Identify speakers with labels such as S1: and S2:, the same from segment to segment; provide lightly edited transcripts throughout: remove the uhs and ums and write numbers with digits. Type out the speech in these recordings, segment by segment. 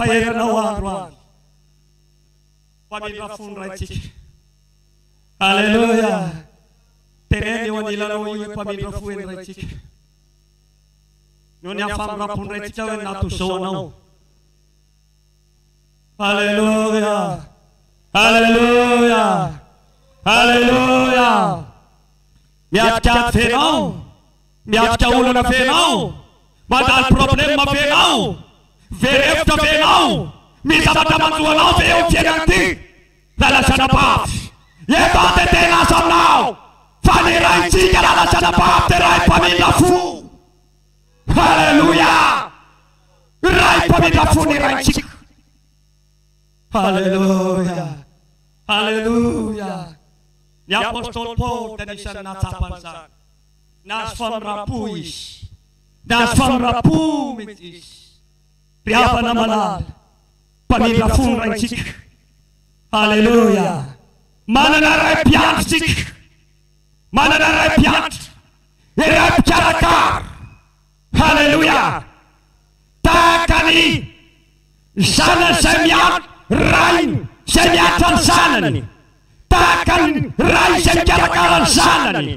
S1: paheranao androany famindra fony raitsika. Haleluya. Teneny eo anilanao io hoe mpamindra fo eny raitsika. Noho ny famindra-pony raitsika hoe natozao anao. Haleluya. Haleluya. Haleluya. Miatrika fenao, miatrika olana fenao, mandalo problema fenao, verevitra fenao, misy zavatra manjoanao ve eo fiainana ty. Lalasana pafy. Eto antetena aso aminao. Fa ny raitsika lalasana pafy te ray mpamindra fo. Haleluya. Ray mpamindra fo ny raitsika. Haleluya. Haleluya. Ny apôstôly Paul dia anisan'ny natsapany izany. Nahazo famirapo izy. Nahazo famirapo mihitsy izy. Riavana malala. Mpamindra fo ny raitsika. Haleluya. Manana ray mpianatra tsika. Manana ray mpianatra. Iray mpikarakara. Haleluya. Tahaka ny zanany izay mianatra rainy izay mianatra ny zanany. Tahaka ny ray izay mikarakara ny zanany.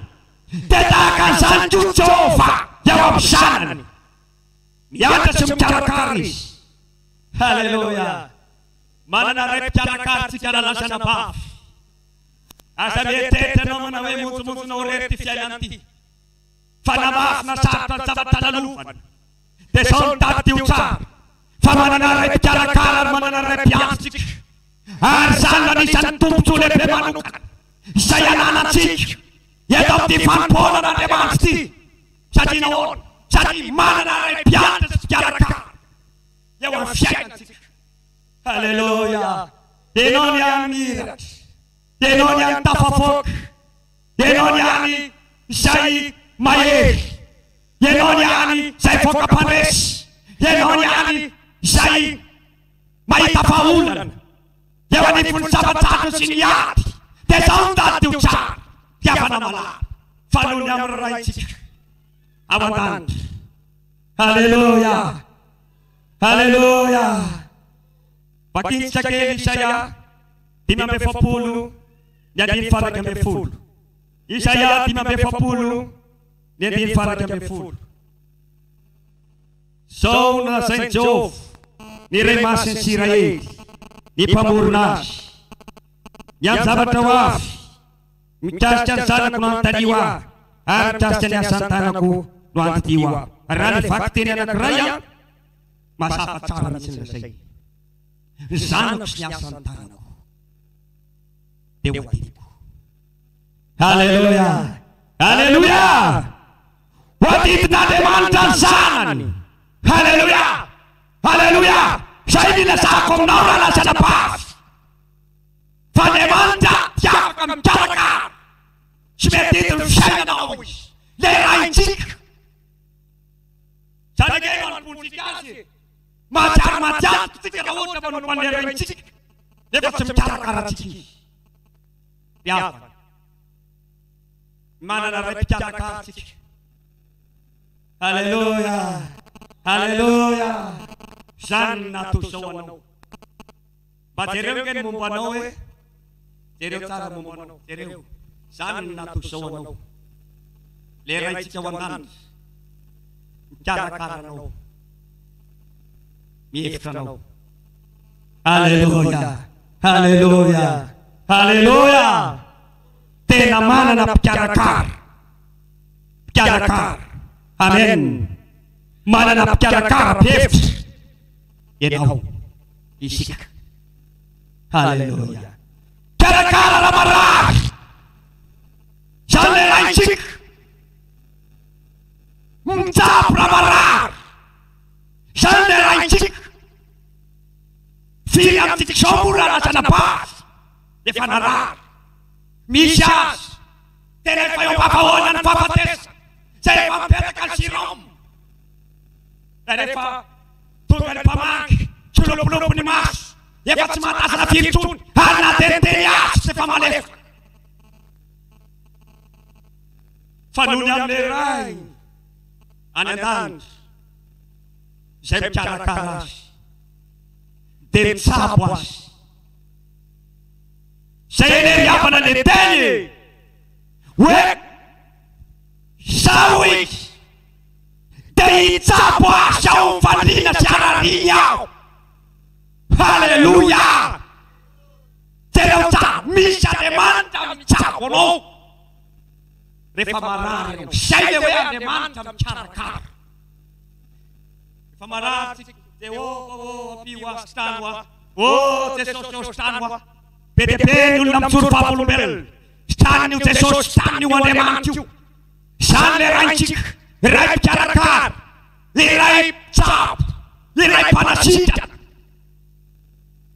S1: Dia tahaka an'izany koa Jehova eo amin'ny zanany. Mianatra sy mikarakara izy. Haleluya. Manana ray mpikarakara tsika lalasana pafy. Asa mietetranao mana hoe monjomonjonao rery ty fiainana ty. Fa namafina sarotra ny zavatra lalovana. Dia sao mitady tio tsara. Fa manana ray mpikarakara ary manana ray mpiantsika. Ary zany anisan'ny tombontsoa lehibe manokana izay ananantsika eto amin'ity vanim-poanan'Andriamanitra ty. Satria nahoana? Satria manana ray mpianatra sy mpikarakara eo amin'ny fiainantsika. Haleluya. Ianao ny any miratra. Ianao ny any tafafoaka. Ianao ny any izay mahery. Ianao ny any izay foka mpandresy. Ianao ny any izay mahita fahaolana. Eo anivon'ny zava-tsato sy ny ady. Dia zao mitady tio tsara. Fiavana malala. Fanony amin'ny raitsika. Ao an-danitra. Haleluya. Haleluya. Vakintsika kely Isaia 5:7 ny 1:10. Isaia 5:7 ny 1:10. Zao nolazainy Jehova ny ray masiny sy Israely, ny mpamorona azy. Ny amin'ny zavatra ho avy mikasika ny zanako no anontanio ahy, ary mikasika ny asan'ny tanako no andidio ahy. Raha ny vaky teny anankiray aho, mahasafa tsara mihitsy izay. Ny zanako sy ny asan'ny tanako dia ho adidiko. Haleluya. Haleluya. Ho adidin'Andriamanitra ny zanany. Haleluya. Haleluya. Zay nilazako aminao lalasana pafy. Fa Andriamanitra tiavaka mikarakara sy miadidy ny fiainanao izy. Le raitsika. Zany angeno an'nypontsika azy. Mahatsiaro matiaty tsika raha ohatra manompa ny raitsika. Nefa tsy mikarakara tsika izy. Piavana. Manana ray mpikarakara tsika. Haleluya. Haleluya. Zany natozao anao. Mba jereo ngeny momba anao hoe. Jereo tsara momba anao. Jereo. Zany natozao anao. Le raitsika ho an-danitra. Mikarakara anao. Mihevitra anao. Haleluya. Haleluya. Haleluya. Tena manana mpikarakara. Mpikarakara. Amen. Manana mpikarakara mpihevitra. Ianao. Isika. Haleluya. Karakara raha marary. Zany le raitsika. Mitsapy raha marary. Zany le raitsika. Firy amintsika zao moa lalasana pafy. Efa narary. Misy azy. Tena efa eo am-pahahoana ny fahafatesana. Zay efa mipetaka ny siramo. Rehefa tonga ny mpamangy tsy lopolopo ny maso. Efa tsy mahatazana firy-tsony. Ary nateniteny azy tsy efa malefa. Fanony amin'le ray any an-danitra izay mikarakara azy. dia mitsabo azy. Zay eneriavana le teny hoe zao izy dia hitsabo azy ao mivaliana sy arariny aho. Halleluja! Jereo ta misy Andriamanitra mitsabo anao. Rehefa marary ianao, zay le hoe Andriamanitra mikarakara. Rehefa marary tsika Jehovah apio azy trano aho. Oh Jesosy aosy trano aho. Be dia be ny olona mitsoro vavolombelona. Tranon'io Jesosy, tranon'io Andriamanitra io. Zany le raintsika, iray mpikarakara, iray mpitsabo, iray mpanasitrana.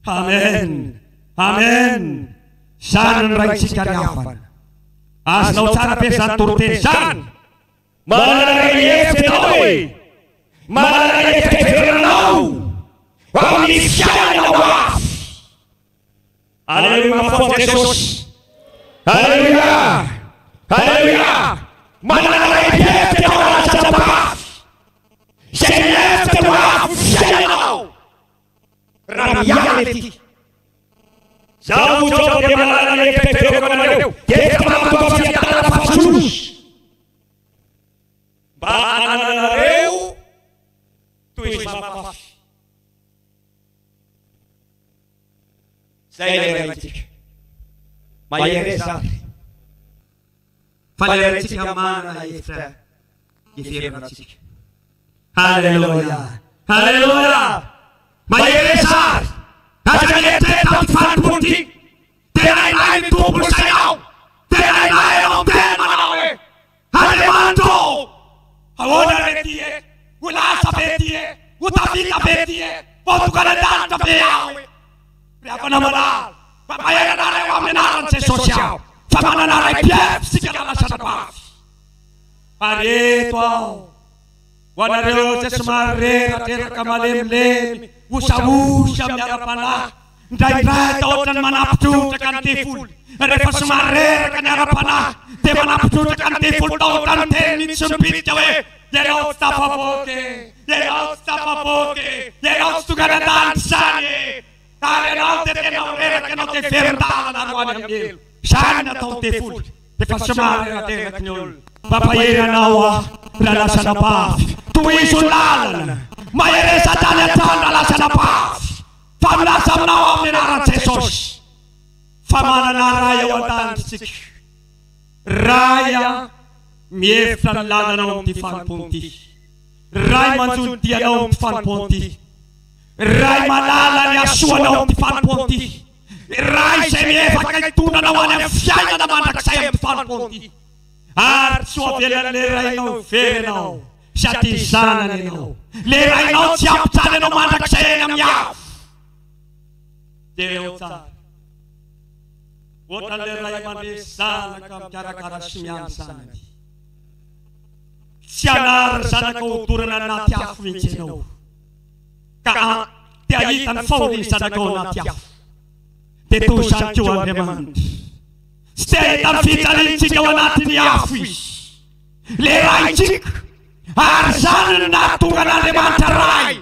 S1: Amen. Amen. Zany ny raintsika ny havana. Azonao tsara be zany toroteny zany.
S2: Manana hevitra ianao e. Manana hevitra iverenao ao amin'ny fiainanao avy. Alleluia, mahafoa Jesosy. Alleluia. Alleluia. Manana hevitra ianao alasana avy. Zay hevitra no avy fiainanao. Raha miala ety. Zaho Jehova dia manana hevitra ivereko anareo. Hevitra mahatonga fiadanana fahasolosy. Mba hananareo toy ny mamafy. Zay le raintsika. Mahery zany.
S1: Fa le raintsika manana hevitra iverenatsika. Halleluja. Halleluja. Mahery zany. Ajaneteta amin'ny fanompony ty. Tena ilay ny tompony sainao. Tena ilay anao tena manao hoe Andriamanitra ahoana ve ty e? Ho lasa ve ty e? Ho tafika ve ty e? Ho tonga-danitra ve aho e? Riavana malala, mampahery anareo amin'ny anaran'i Jesosy aho. Fa manana ray-pievy sika lalasana bavy. Ary eto aho ho anareo tsy somary reratreraka malemilemy, osaosy amin'ny ara-panahy. Ndraindray taotra ny manampitrotraka ny tefoly. Rehefa somary reraka ny ara-panahy dia manampitrotraka ny tefoly taotra ny teny mitsy mipitika hoe ianao tsy tafavoky, ianao tsy tafavoky, ianao tsy tonga an-danitra zany e. Ary ianao dia tena reraka, ianao dia verin-dalana roany amin'ny elo. Zany natao tefoly. Rehefa somary reratreraka ny olona, mampahery anao aho lalasana bavy. Tohizo ny lalana, mahery Satany an-trano lalasana bavy. Fa milaza aminao amin'ny anaran'i Jesosy. Fa manana ray ao an-danitsika. Ray mihevitra ny lalanao amin'ity fanompony ity. Ray manjody anao amin'ity fanompony ity. Ray malala ny asoanao amin'ity fanompony ity. Ray izay miefaka hitondrana any amin'ny fiainana mandrakizay amin'ity fanompony ity. Ary tsy ho avelan'le rainao verenao sy aty zanany ianao. Le rainao tsy ampitsany ianao mandrakizay eny amin'ny afo. Jereo tsara. Ohatran'le ray mandresy zanaka mikarakara sy miandry zanany. Tsy hanary zanaka hodorana anaty afo mihitsy ianao. Ka te ahita ny faoliny zanaka ao anaty afo. Dia toy izany koa Andriamanitra. Tsy te ahita ny fijaliantsika ao anatin'ny afo izy. Le raintsika ary zany no nahatonga n'Andriamanitra ray.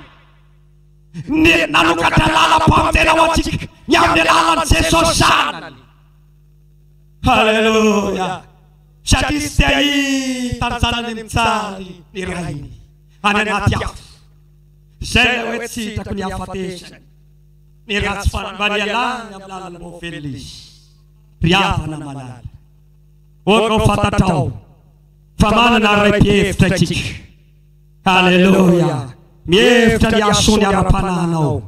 S1: Nanokatra lalam-pamitena ho antsika ny amin'ny alalan'i Jesosy zanany. Halleluja. Satria tsy te ahita ny zanany mitsary ny rainy any anaty afo. Zay hoe tsy hitako ny hafatesany. Ny ratsy fanialany amin'ny lalana maovelona izy. Riavana malala. Oka ho fantatrao fa manana ray-pievitra itsika. Halleluja. Mihevitra ny asony ara-pananao.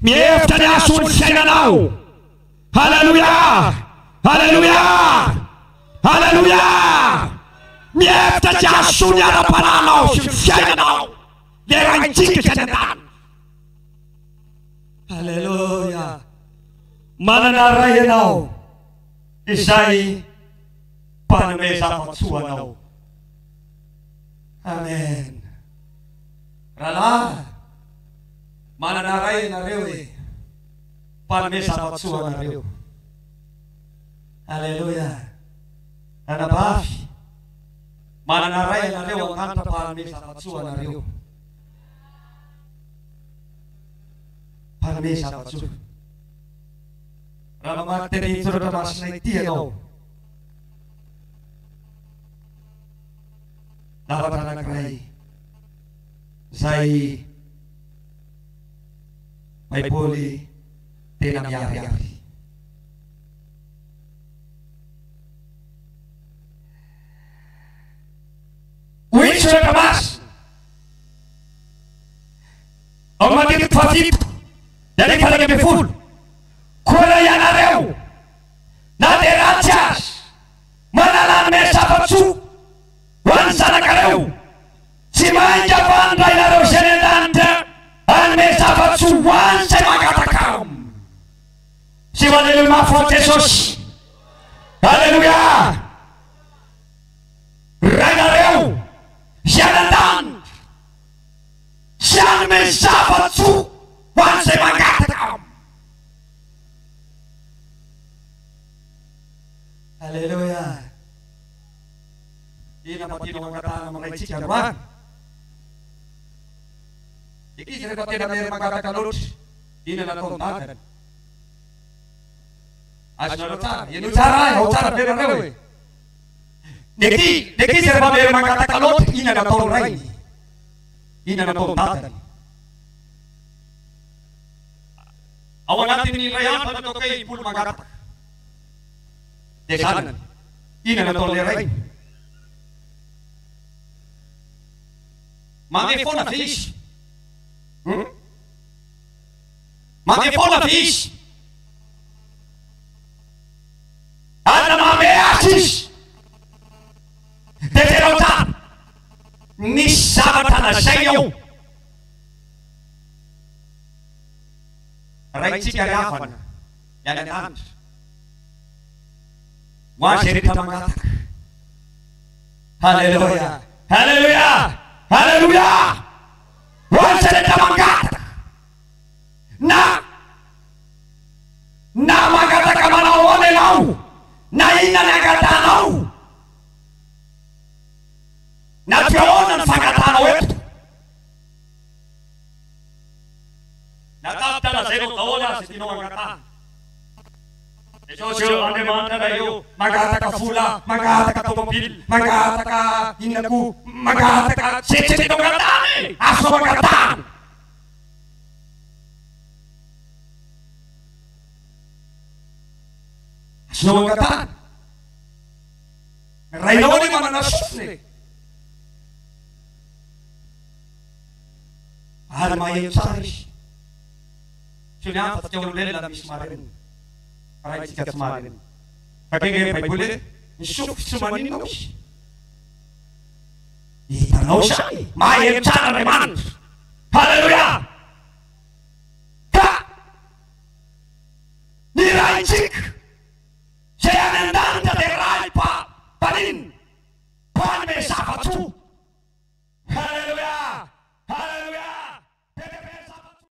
S1: Mihevitra ny asony fiainanao. Halleluja. Halleluja. Halleluja. Mihevitra ny asony ara-pananao sy fiainanao. Le raintsika izay an-tany. Halleluja. Manana ray ianao izay mpanome zavatsoanao. Amen. Rahalahy, manana ray ianareo e, mpanome zavatsoanareo. Halleluja. Anabavy, manana ray ianareo anganta mpanome zavatsoanareo.
S2: Hanome zava-tsoa. Raha mamaky teny soratra masina ity ianao, zavatra anankiray zay Baiboly tena miariary. Hoy ny soratra masina ao Matety 7:1-12, koa raha ianareo na de ratsy azy manala hanome zava-tsoa ho an'ny zanakareo, tsy mainka fandrainareo zay ny an-danitra hanome zava-tsoa ho an'ny zay mangataka aminy. Sy haleluia mafy ho an'i Jesosy. Haleluia. Rainareo zay an-danitra sy hanome zava-tsoa ho an'ny zay mangataka aminy. Haleluia. Ina patino mangatana mangaitsika androany. Ikizy rehefa tena mery mangataka loatra, ina natao dadany. Azonareo tsara, ianao tsara ao tsara berareo e. Ikizy rehefa mery mangataka loatra, ina natao rainy, ina natao dadany. Ao anatin'ny ray andro natao kay impolo mangataka. De zanany, ina natao le rainy. Mange foana ve izy? Mange foana ve izy? Ana mame azy izy. De terao tsara, misy zavatra nazainy ao. Raitsika riavana iany an-danitra ho azy rehetra mangataka. Haleluia. Haleluia. Haleluia. Ho azy rehetra mangataka na mangataka manao ahoana ianao, na inona ny angatanao, na fiahoana ny fangatanao eto. Natapy talazainao daholo azy tianao angatana. Jesosy io Andriamanitra io mangataka vola, mangataka tomobily, mangataka inona koa, mangataka zay tsy tianao angatana e, azo angatana. Azonao angatana. Rainao anie manana sofina e. Ary maheno tsara izy. Sy ny afa tsy olombelona misy marenina. Raitsika tsy marenina. Fakenge Baiboly ny sofy tsy maninona izy. Hitanao zany, maheno tsara Andriamanitra. Haleluia. Ka ny raitsika